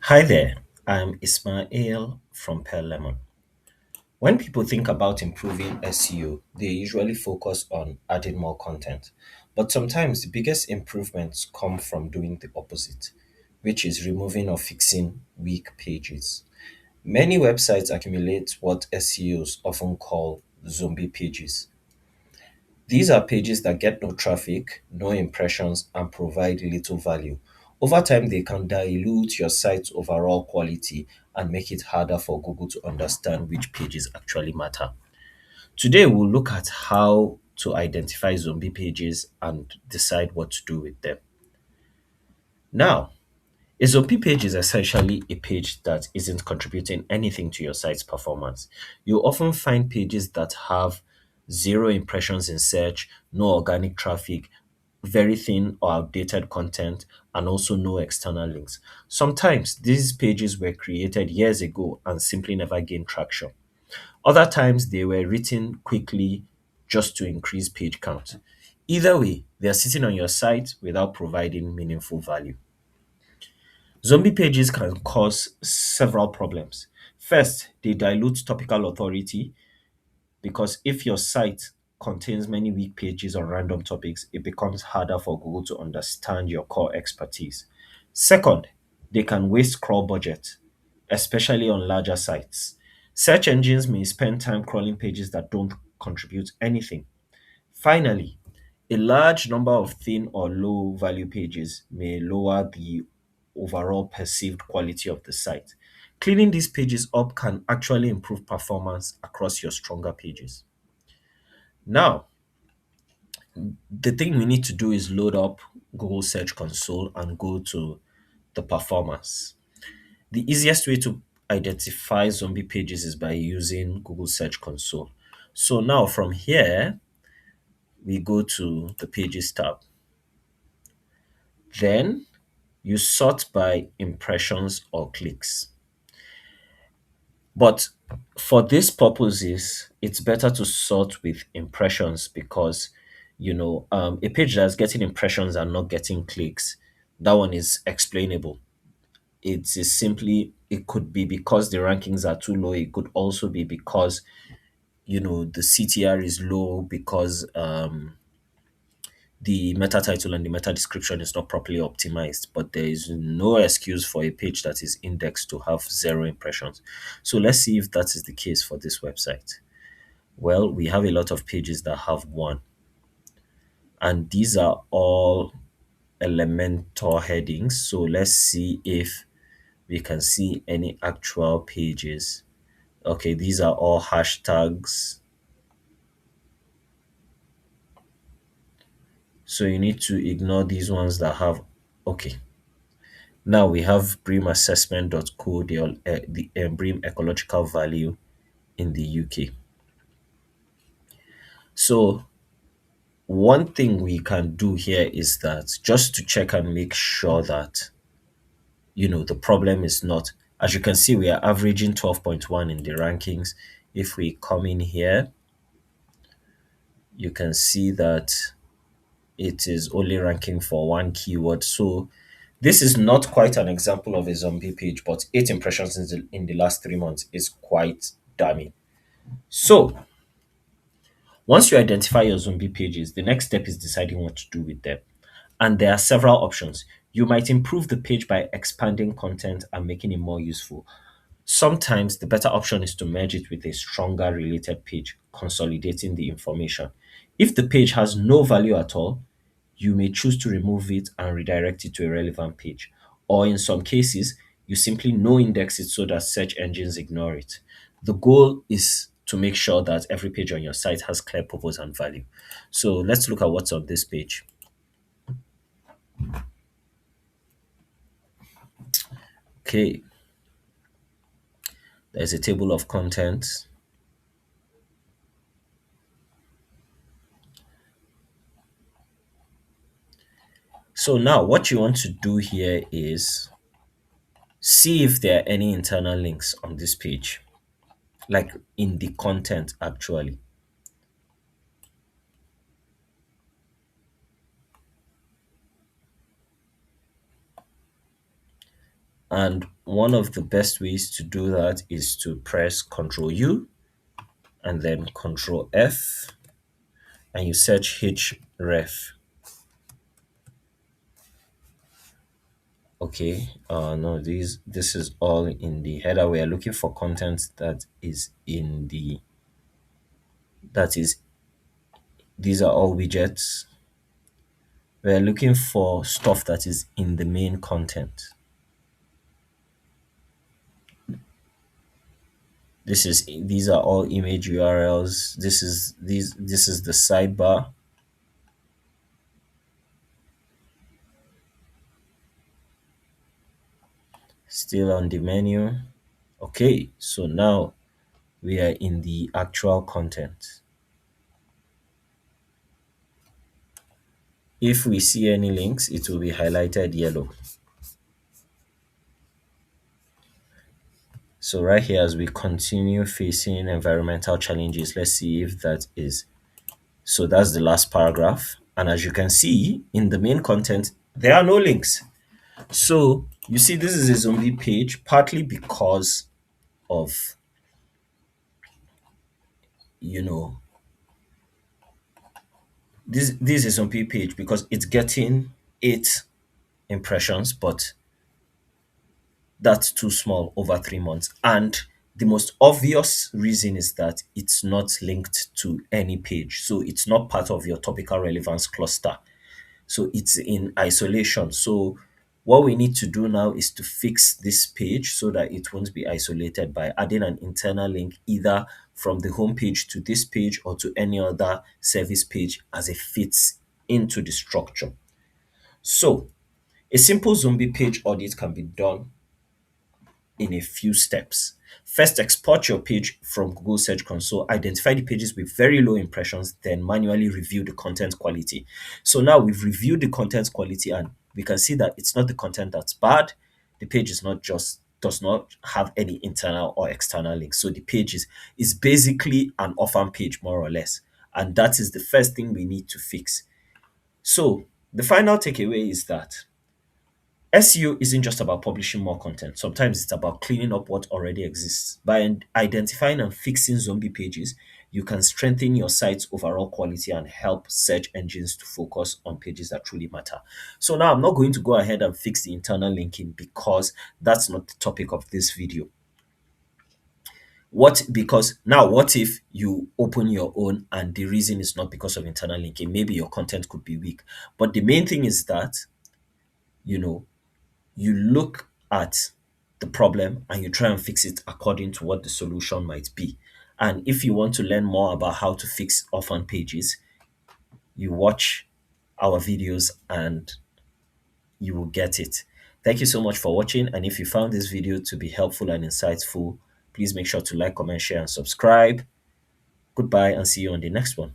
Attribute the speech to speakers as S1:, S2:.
S1: Hi there, I'm Ismail from Pearl Lemon. When people think about improving SEO, they usually focus on adding more content. But sometimes the biggest improvements come from doing the opposite, which is removing or fixing weak pages. Many websites accumulate what SEOs often call zombie pages. These are pages that get no traffic, no impressions, and provide little value. Over time, they can dilute your site's overall quality and make it harder for Google to understand which pages actually matter. Today, we'll look at how to identify zombie pages and decide what to do with them. Now, a zombie page is essentially a page that isn't contributing anything to your site's performance. You often find pages that have zero impressions in search, no organic traffic, very thin or outdated content, and also no external links. Sometimes these pages were created years ago and simply never gained traction. Other times they were written quickly just to increase page count. Either way, they are sitting on your site without providing meaningful value. Zombie pages can cause several problems. First, they dilute topical authority because if your site contains many weak pages on random topics, it becomes harder for Google to understand your core expertise. Second, they can waste crawl budget, especially on larger sites. Search engines may spend time crawling pages that don't contribute anything. Finally, a large number of thin or low value pages may lower the overall perceived quality of the site. Cleaning these pages up can actually improve performance across your stronger pages. Now, the thing we need to do is load up Google Search Console and go to the performance. The easiest way to identify zombie pages is by using Google Search Console. So now from here, we go to the Pages tab. Then you sort by impressions or clicks. But for these purposes, it's better to sort with impressions because, a page that's getting impressions and not getting clicks, that one is explainable. It is simply, it could be because the rankings are too low. It could also be because, the CTR is low because the meta title and the meta description is not properly optimized, but there is no excuse for a page that is indexed to have zero impressions. So let's see if that is the case for this website. Well, we have a lot of pages that have one, and these are all Elementor headings. So let's see if we can see any actual pages. Okay, these are all hashtags. So you need to ignore these ones that have, okay. Now we have BREEAM assessment.co, the BREEAM ecological value in the UK. So one thing we can do here is that just to check and make sure that the problem is not, as you can see, we are averaging 12.1 in the rankings. If we come in here, you can see that it is only ranking for one keyword. So this is not quite an example of a zombie page, but 8 impressions in the last 3 months is quite damning. So once you identify your zombie pages, the next step is deciding what to do with them. And there are several options. You might improve the page by expanding content and making it more useful. Sometimes the better option is to merge it with a stronger related page, consolidating the information. If the page has no value at all, you may choose to remove it and redirect it to a relevant page. Or in some cases, you simply no index it so that search engines ignore it. The goal is to make sure that every page on your site has clear purpose and value. So let's look at what's on this page. Okay, there's a table of contents. So now what you want to do here is see if there are any internal links on this page, like in the content actually. And one of the best ways to do that is to press Ctrl U and then Ctrl F, and you search href. Okay, no, this is all in the header. We are looking for content that is in the that is these are all widgets. We are looking for stuff that is in the main content. These are all image URLs. This is the sidebar. Still on the menu. Okay, so now we are in the actual content. If we see any links, it will be highlighted yellow. So right here, as we continue facing environmental challenges, let's see if that is. So that's the last paragraph. And as you can see in the main content, there are no links. So you see, this is a zombie page, partly because of, you know, this is a zombie page because it's getting 8 impressions, but that's too small over 3 months. And the most obvious reason is that it's not linked to any page. So it's not part of your topical relevance cluster. So it's in isolation. So what we need to do now is to fix this page so that it won't be isolated by adding an internal link either from the home page to this page or to any other service page as it fits into the structure. So a simple zombie page audit can be done in a few steps. First, export your page from Google Search Console, identify the pages with very low impressions, then manually review the content quality. So now we've reviewed the content quality and we can see that it's not the content that's bad. The page is not just does not have any internal or external links. So the page is basically an orphan page more or less. And that is the first thing we need to fix. So the final takeaway is that SEO isn't just about publishing more content. Sometimes it's about cleaning up what already exists. By identifying and fixing zombie pages, you can strengthen your site's overall quality and help search engines to focus on pages that truly matter. So now I'm not going to go ahead and fix the internal linking because that's not the topic of this video. What if you open your own and the reason is not because of internal linking? Maybe your content could be weak. But the main thing is that, you know, you look at the problem and you try and fix it according to what the solution might be. And if you want to learn more about how to fix orphan pages, you watch our videos and you will get it. Thank you so much for watching. And if you found this video to be helpful and insightful, please make sure to like, comment, share, and subscribe. Goodbye and see you on the next one.